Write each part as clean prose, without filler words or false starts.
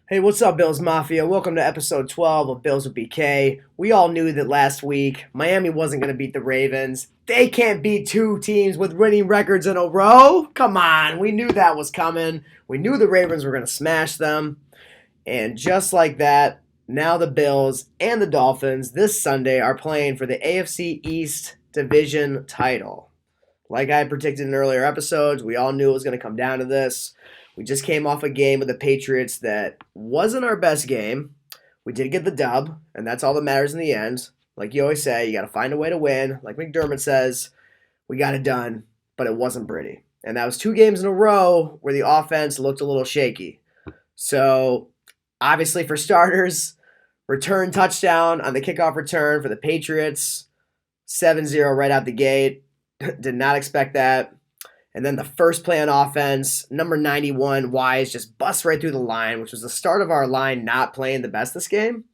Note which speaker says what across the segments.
Speaker 1: Hey, what's up, Bills Mafia? Welcome to episode 12 of Bills with BK. We all knew that last week Miami wasn't going to beat the Ravens. They can't beat two teams with winning records in a row. Come on, we knew that was coming. We knew the Ravens were going to smash them. And just like that, now the Bills and the Dolphins this Sunday are playing for the AFC East division title. Like I predicted in earlier episodes, we all knew it was going to come down to this. We just came off a game with the Patriots that wasn't our best game. We did get the dub, and that's all that matters in the end. Like you always say, you got to find a way to win. Like McDermott says, we got it done, but it wasn't pretty. And that was two games in a row where the offense looked a little shaky. So, obviously, for starters, return touchdown on the kickoff return for the Patriots, 7-0 right out the gate. Did not expect that. And then the first play on offense, number 91, Wise, just busts right through the line, which was the start of our line not playing the best this game.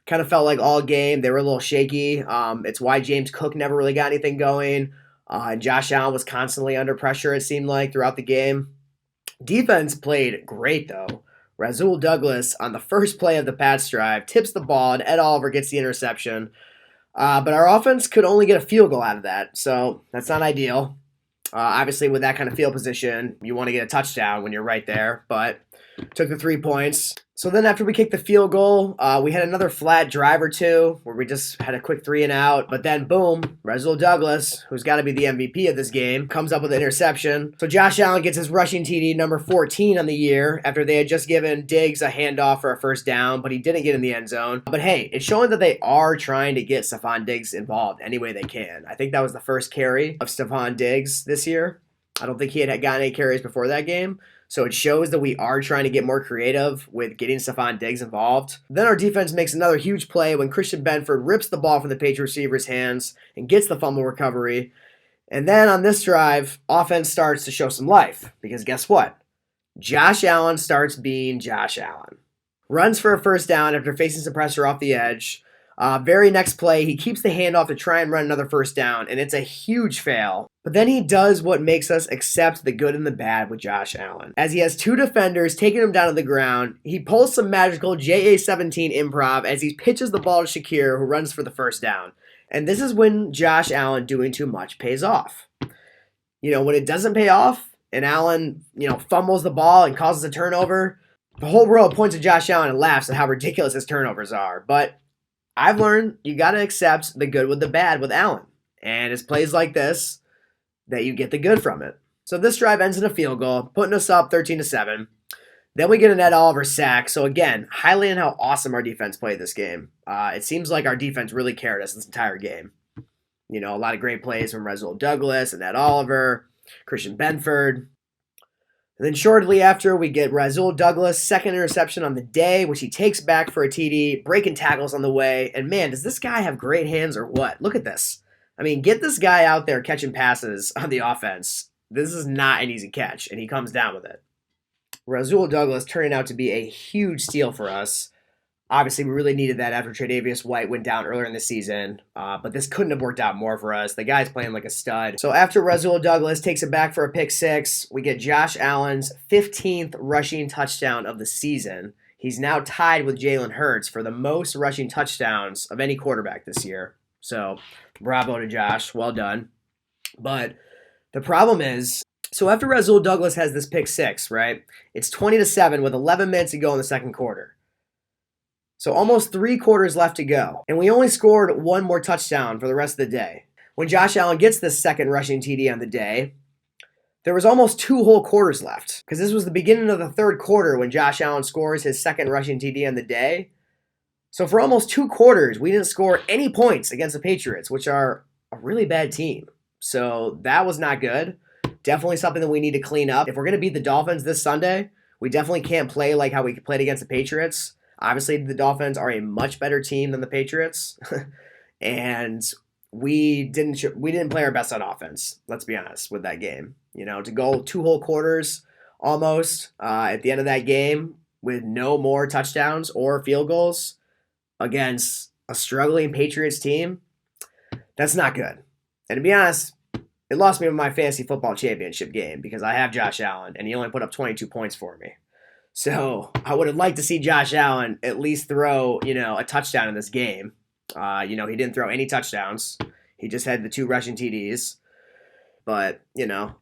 Speaker 1: Kind of felt like all game they were a little shaky. It's why James Cook never really got anything going. Josh Allen was constantly under pressure, it seemed like, throughout the game. Defense played great, though. Rasul Douglas, on the first play of the Pats drive, tips the ball, and Ed Oliver gets the interception. But our offense could only get a field goal out of that, so that's not ideal. Obviously, with that kind of field position, you want to get a touchdown when you're right there, but took the 3 points. So then after we kicked the field goal, we had another flat drive or two where we just had a quick 3 and out. But then, boom, Rasul Douglas, who's got to be the MVP of this game, comes up with an interception. So Josh Allen gets his rushing TD number 14 on the year after they had just given Diggs a handoff for a first down, but he didn't get in the end zone. But hey, it's showing that they are trying to get Stephon Diggs involved any way they can. I think that was the first carry of Stephon Diggs this year. I don't think he had gotten any carries before that game. So it shows that we are trying to get more creative with getting Stephon Diggs involved. Then our defense makes another huge play when Christian Benford rips the ball from the Patriots receiver's hands and gets the fumble recovery. And then on this drive, offense starts to show some life. Because guess what? Josh Allen starts being Josh Allen. Runs for a first down after facing some pressure off the edge. Very next play, he keeps the handoff to try and run another first down, and it's a huge fail. But then he does what makes us accept the good and the bad with Josh Allen. As he has two defenders taking him down to the ground, he pulls some magical JA-17 improv as he pitches the ball to Shakir, who runs for the first down. And this is when Josh Allen doing too much pays off. When it doesn't pay off, and Allen, fumbles the ball and causes a turnover, the whole world points at Josh Allen and laughs at how ridiculous his turnovers are. But I've learned you got to accept the good with the bad with Allen. And it's plays like this that you get the good from it. So this drive ends in a field goal, putting us up 13-7. Then we get an Ed Oliver sack. So again, highlighting how awesome our defense played this game. It seems like our defense really carried us this entire game. A lot of great plays from Rasul Douglas and Ed Oliver, Christian Benford. And then shortly after, we get Rasul Douglas' second interception on the day, which he takes back for a TD, breaking tackles on the way. And man, does this guy have great hands or what? Look at this. I mean, get this guy out there catching passes on the offense. This is not an easy catch, and he comes down with it. Rasul Douglas turning out to be a huge steal for us. Obviously, we really needed that after Tre'Davious White went down earlier in the season, but this couldn't have worked out more for us. The guy's playing like a stud. So after Rasul Douglas takes it back for a pick six, we get Josh Allen's 15th rushing touchdown of the season. He's now tied with Jalen Hurts for the most rushing touchdowns of any quarterback this year. So bravo to Josh. Well done. But the problem is, so after Rasul Douglas has this pick six, right, it's 20-7 with 11 minutes to go in the second quarter. So almost 3 quarters left to go. And we only scored one more touchdown for the rest of the day. When Josh Allen gets this second rushing TD on the day, there was almost 2 whole quarters left. Because this was the beginning of the third quarter when Josh Allen scores his second rushing TD on the day. So for almost 2 quarters, we didn't score any points against the Patriots, which are a really bad team. So that was not good. Definitely something that we need to clean up. If we're going to beat the Dolphins this Sunday, we definitely can't play like how we played against the Patriots. Obviously, the Dolphins are a much better team than the Patriots, and we didn't play our best on offense. Let's be honest with that game. To go 2 whole quarters almost at the end of that game with no more touchdowns or field goals against a struggling Patriots team, that's not good. And to be honest, it lost me my fantasy football championship game because I have Josh Allen, and he only put up 22 points for me. So I would have liked to see Josh Allen at least throw, a touchdown in this game. He didn't throw any touchdowns. He just had the 2 rushing TDs. But,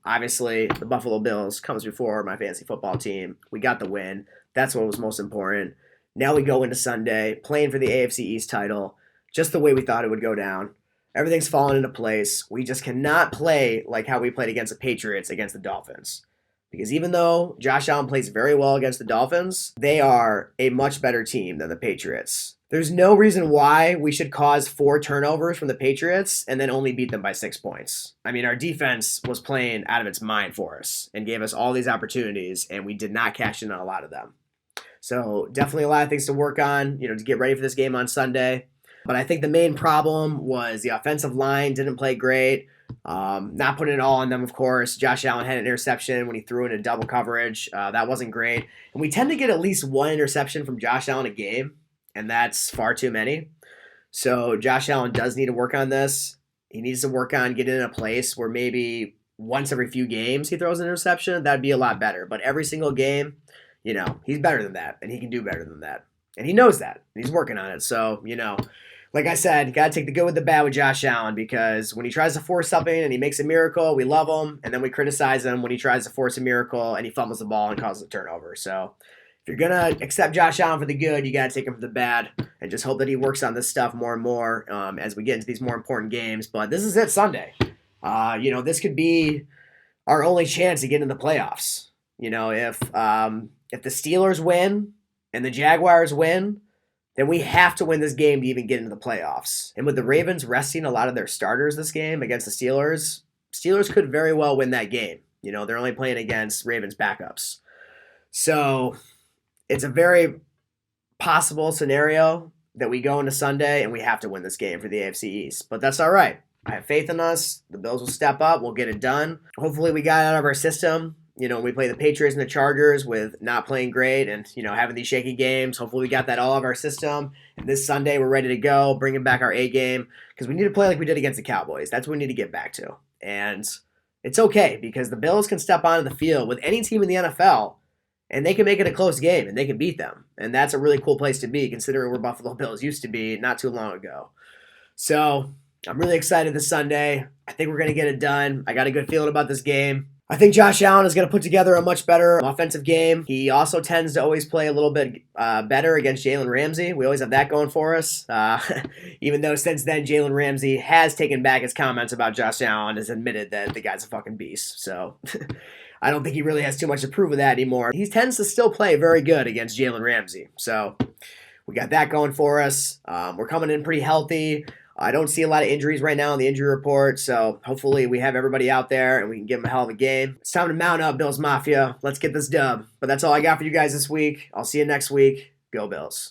Speaker 1: obviously the Buffalo Bills comes before my fantasy football team. We got the win. That's what was most important. Now we go into Sunday, playing for the AFC East title, just the way we thought it would go down. Everything's fallen into place. We just cannot play like how we played against the Patriots against the Dolphins. Because even though Josh Allen plays very well against the Dolphins, they are a much better team than the Patriots. There's no reason why we should cause 4 turnovers from the Patriots and then only beat them by 6 points. I mean, our defense was playing out of its mind for us and gave us all these opportunities, and we did not cash in on a lot of them. So definitely a lot of things to work on, to get ready for this game on Sunday. But I think the main problem was the offensive line didn't play great. Not putting it all on them, of course. Josh Allen had an interception when he threw into double coverage. That wasn't great. And we tend to get at least 1 interception from Josh Allen a game, and that's far too many. So Josh Allen does need to work on this. He needs to work on getting in a place where maybe once every few games he throws an interception. That'd be a lot better. But every single game, he's better than that, and he can do better than that. And he knows that. He's working on it. So, like I said, you got to take the good with the bad with Josh Allen, because when he tries to force something and he makes a miracle, we love him, and then we criticize him when he tries to force a miracle and he fumbles the ball and causes a turnover. So if you're going to accept Josh Allen for the good, you got to take him for the bad and just hope that he works on this stuff more and more as we get into these more important games. But this is it Sunday. This could be our only chance to get into the playoffs. If the Steelers win and the Jaguars win, then we have to win this game to even get into the playoffs. And with the Ravens resting a lot of their starters this game against the Steelers could very well win that game. They're only playing against Ravens backups. So it's a very possible scenario that we go into Sunday and we have to win this game for the AFC East. But that's all right. I have faith in us. The Bills will step up. We'll get it done. Hopefully we got it out of our system. We play the Patriots and the Chargers with not playing great and, having these shaky games. Hopefully we got that all out of our system. And this Sunday we're ready to go, bringing back our A game, because we need to play like we did against the Cowboys. That's what we need to get back to. And it's okay, because the Bills can step onto the field with any team in the NFL, and they can make it a close game, and they can beat them. And that's a really cool place to be, considering where Buffalo Bills used to be not too long ago. So I'm really excited this Sunday. I think we're going to get it done. I got a good feeling about this game. I think Josh Allen is going to put together a much better offensive game. He also tends to always play a little bit better against Jalen Ramsey. We always have that going for us. Even though since then Jalen Ramsey has taken back his comments about Josh Allen and has admitted that the guy's a fucking beast. So I don't think he really has too much to prove with that anymore. He tends to still play very good against Jalen Ramsey. So we got that going for us. We're coming in pretty healthy. I don't see a lot of injuries right now on the injury report, so hopefully we have everybody out there and we can give them a hell of a game. It's time to mount up, Bills Mafia. Let's get this dub. But that's all I got for you guys this week. I'll see you next week. Go Bills.